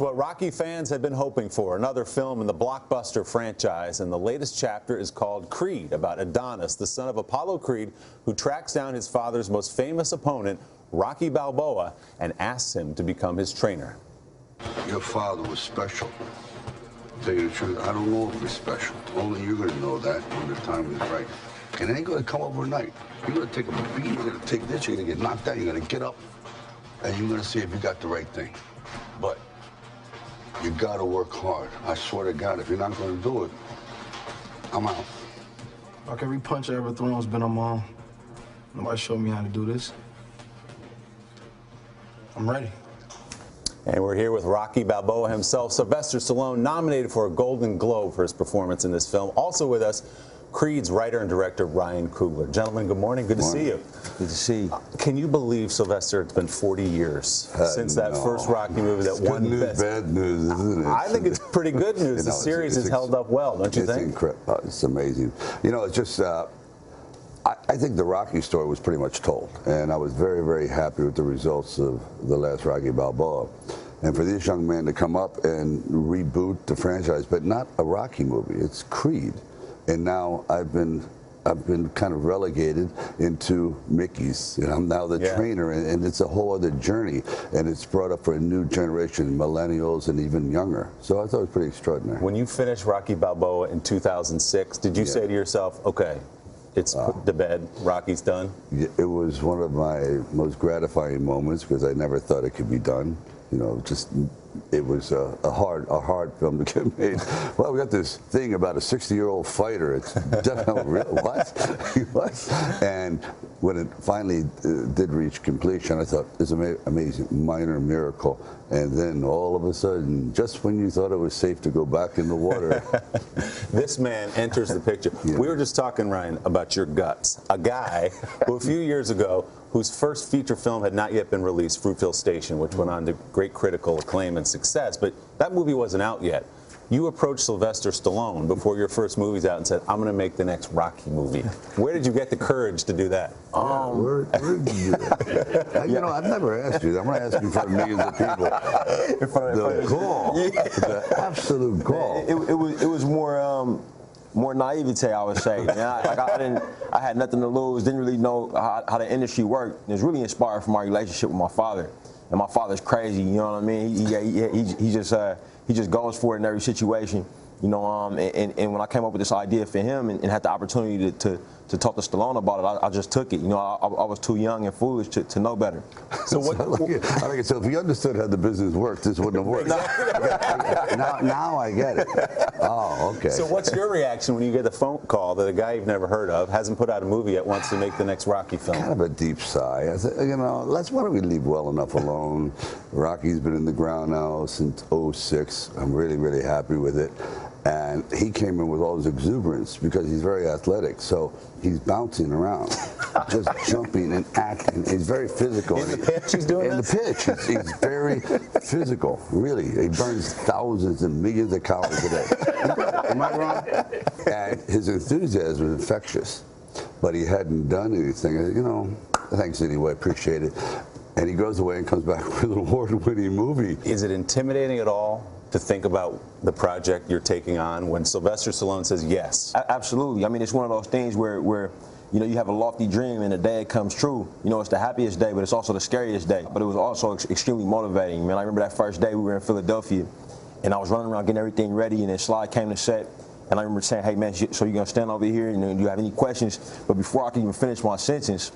It's what Rocky fans have been hoping for, another film in the blockbuster franchise, and the latest chapter is called Creed, about Adonis, the son of Apollo Creed, who tracks down his father's most famous opponent, Rocky Balboa, and asks him to become his trainer. Your father was special. To tell you the truth, I don't know if he's special. Only you're going to know that when the time is right. And it ain't going to come overnight. You're going to take a beat, you're going to take this, you're going to get knocked out, you're going to get up, and you're going to see if you got the right thing. But you got to work hard. I swear to God, if you're not going to do it, I'm out. Like every punch I ever thrown has been on mom. Nobody showed me how to do this. I'm ready. And we're here with Rocky Balboa himself, Sylvester Stallone, nominated for a Golden Globe for his performance in this film. Also with us, Creed's writer and director, Ryan Coogler. Gentlemen, good morning. Good to see you. Good to see you. Can you believe, Sylvester, it's been 40 years since that first Rocky movie that won good news, Best. bad news, isn't it? I think it's pretty good news. The series has held up well, don't you think? It's incredible. It's amazing. You know, it's just, I think the Rocky story was pretty much told, and I was very, very happy with the results of the last Rocky Balboa. And for this young man to come up and reboot the franchise, but not a Rocky movie, it's Creed. And now I've been kind of relegated into Mickey's, and I'm now the trainer, and it's a whole other journey, and it's brought up for a new generation, millennials and even younger. So I thought it was pretty extraordinary. When you finished Rocky Balboa in 2006, did you say to yourself, okay, it's put to bed, Rocky's done? It was one of my most gratifying moments because I never thought it could be done. You know, just it was a hard film to get made. Well, we got this thing about a 60-year-old fighter. It's definitely real. What? And when it finally did reach completion, I thought it's amazing, minor miracle. And then all of a sudden, just when you thought it was safe to go back in the water, this man enters the picture. Yeah. We were just talking, Ryan, about your guts. A guy who a few years ago, whose first feature film had not yet been released, Fruitvale Station, which went on to great critical acclaim and success, but that movie wasn't out yet. You approached Sylvester Stallone before your first movie's out and said, I'm going to make the next Rocky movie. Where did you get the courage to do that? Where did you do that? You know, I've never asked you that. I'm going to ask you in front of millions of people. The gall, the absolute gall. It was more naivete, I would say. I had nothing to lose, didn't really know how the industry worked. It was really inspired from my relationship with my father. And my father's crazy, you know what I mean? He just goes for it in every situation, you know. And when I came up with this idea for him and had the opportunity to talk to Stallone about it, I just took it. You know, I was too young and foolish to know better. So what? I like it. So if you understood how the business worked, this wouldn't have worked. Now I get it. Oh, okay. So what's your reaction when you get a phone call that a guy you've never heard of, hasn't put out a movie yet, wants to make the next Rocky film? Kind of a deep sigh. I said, you know, why don't we leave well enough alone? Rocky's been in the ground now since '06. I'm really, really happy with it. And he came in with all his exuberance because he's very athletic. So he's bouncing around, just jumping and acting. He's very physical. In the pitch he's doing this? In the pitch. He's very physical, really. He burns thousands and millions of calories a day. Am I wrong? And his enthusiasm was infectious. But he hadn't done anything. You know, thanks anyway, appreciate it. And he goes away and comes back with an award-winning movie. Is it intimidating at all to think about the project you're taking on when Sylvester Stallone says yes? Absolutely. I mean, it's one of those things where you know, you have a lofty dream and the day it comes true. You know, it's the happiest day, but it's also the scariest day. But it was also extremely motivating. Man, I remember that first day we were in Philadelphia, and I was running around getting everything ready, and then Slide came to set. And I remember saying, hey, man, so you're going to stand over here, and do you have any questions? But before I could even finish my sentence,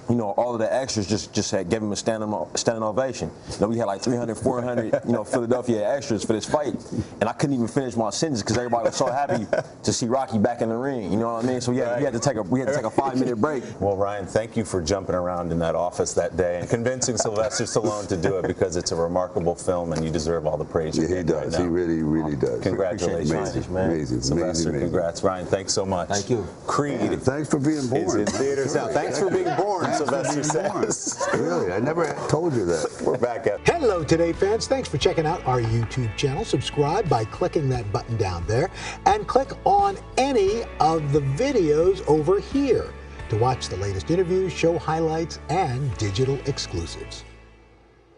you know, all of the extras just had gave him a standing ovation. You know, we had like 300, 400, you know, Philadelphia extras for this fight, and I couldn't even finish my sentence because everybody was so happy to see Rocky back in the ring. You know what I mean? So we had to take a 5-minute break. Well, Ryan, thank you for jumping around in that office that day and convincing Sylvester Stallone to do it, because it's a remarkable film and you deserve all the praise you get. He does. Right now. He really does. Congratulations, man. Amazing. Sylvester, amazing. Congrats, Ryan. Thanks so much. Thank you. Creed. Yeah, thanks for being born. Is in theaters now. Thanks for being born. Sylvester says. Really, I never told you that. We're back at Hello, Today fans. Thanks for checking out our YouTube channel. Subscribe by clicking that button down there and click on any of the videos over here to watch the latest interviews, show highlights, and digital exclusives.